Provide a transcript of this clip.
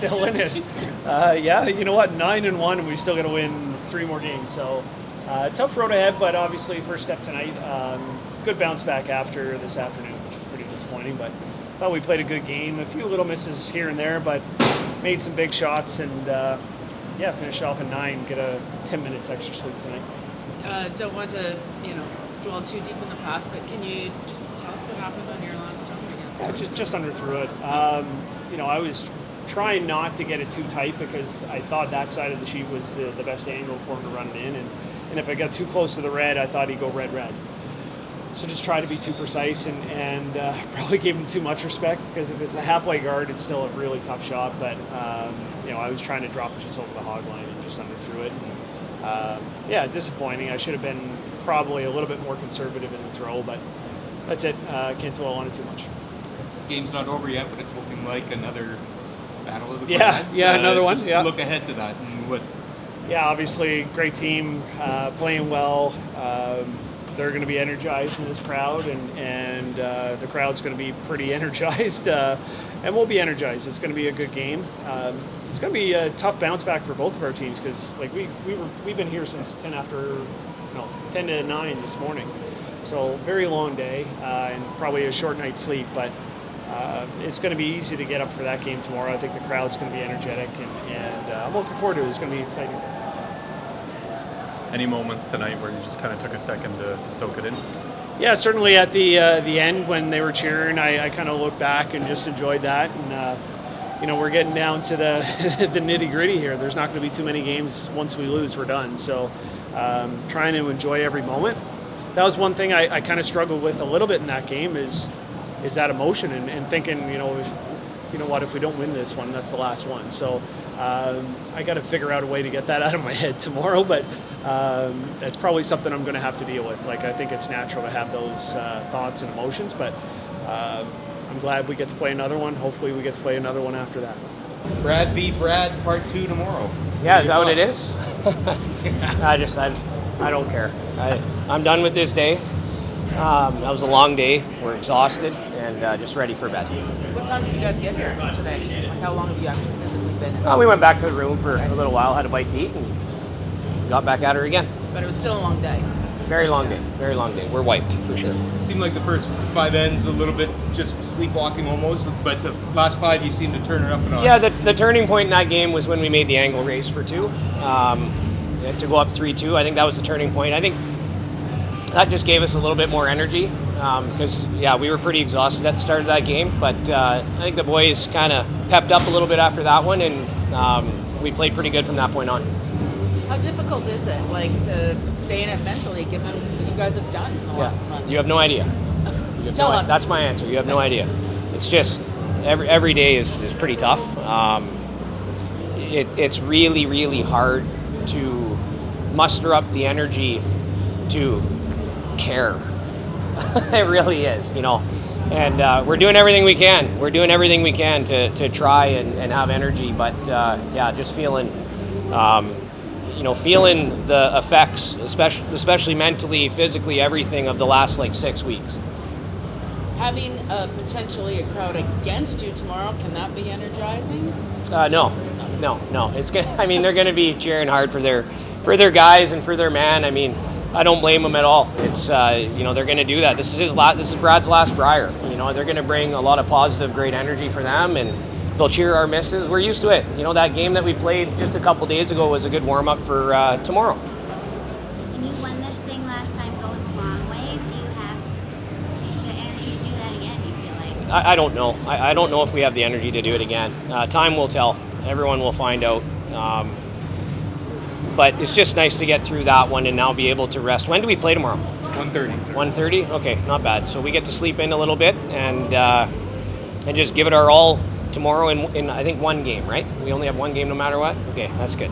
still in it. Yeah, you know what? 9-1, and we still got to win 3 more games. So tough road ahead, but obviously first step tonight. Good bounce back after this afternoon, which was pretty disappointing. But I thought we played a good game. A few little misses here and there, but made some big shots and finished off at 9. Get a 10 minutes extra sleep tonight. Don't want to dwell too deep in the past, but can you just tell us what happened on your last stop against? Yeah, just under through it. I was trying not to get it too tight because I thought that side of the sheet was the best angle for him to run it in, and if I got too close to the red, I thought he'd go red. So just try to be too precise and probably gave him too much respect because if it's a halfway guard, it's still a really tough shot. But I was trying to drop it just over the hog line and just under through it. And, disappointing. I should have been probably a little bit more conservative in the throw, but that's it. Can't dwell on it too much. Game's not over yet, but it's looking like another battle of the clans. Another one. Yeah. Look ahead to that and what. Yeah, obviously, great team, playing well. They're going to be energized in this crowd, and the crowd's going to be pretty energized, and we'll be energized. It's going to be a good game. It's going to be a tough bounce back for both of our teams because we've been here since 10 to 9 this morning, so very long day and probably a short night's sleep. But it's going to be easy to get up for that game tomorrow. I think the crowd's going to be energetic, and I'm looking forward to it. It's going to be exciting. Any moments tonight where you just kind of took a second to soak it in? Yeah, certainly at the end when they were cheering, I kind of looked back and just enjoyed that. And we're getting down to the the nitty gritty here. There's not going to be too many games. Once we lose, we're done. So trying to enjoy every moment. That was one thing I kind of struggled with a little bit in that game is that emotion and thinking, if we don't win this one, that's the last one. So I got to figure out a way to get that out of my head tomorrow, but that's probably something I'm going to have to deal with. Like, I think it's natural to have those thoughts and emotions, but I'm glad we get to play another one. Hopefully we get to play another one after that. Brad v. Brad part 2 tomorrow. Yeah, is that what it is? I don't care. I'm done with this day. That was a long day. We're exhausted and just ready for bed. What time did you guys get here today? How long have you actually physically been? We went back to the room for a little while, had a bite to eat, and got back at her again. But it was still a long day. Very long day. Very long day. We're wiped for sure. It seemed like the first 5 ends a little bit just sleepwalking almost, but the last 5 you seemed to turn it up a notch. Yeah, the turning point in that game was when we made the angle raise for 2. To go up 3-2, I think that was the turning point. I think that just gave us a little bit more energy because, we were pretty exhausted at the start of that game. But I think the boys kind of pepped up a little bit after that one, and we played pretty good from that point on. How difficult is it, to stay in it mentally, given what you guys have done in the last month? You have no idea. Tell us. That's my answer. You have no idea. It's just every day is pretty tough. It's really, really hard to muster up the energy to care. It really is, And we're doing everything we can. We're doing everything we can to try and have energy, but just feeling. Feeling the effects, especially mentally, physically, everything of the last 6 weeks. Having potentially a crowd against you tomorrow, can that be energizing? No. It's they're going to be cheering hard for their guys and for their man. I don't blame them at all. It's they're going to do that. This is Brad's last Brier. They're going to bring a lot of positive, great energy for them, and they'll cheer our misses. We're used to it. That game that we played just a couple days ago was a good warm-up for tomorrow. When you won this thing last time going the long way, do you have the energy to do that again, you feel like? I don't know. I don't know if we have the energy to do it again. Time will tell. Everyone will find out. But it's just nice to get through that one and now be able to rest. When do we play tomorrow? 1:30. 1:30? Okay, not bad. So we get to sleep in a little bit and just give it our all tomorrow in I think one game, right? We only have one game no matter what? Okay, that's good.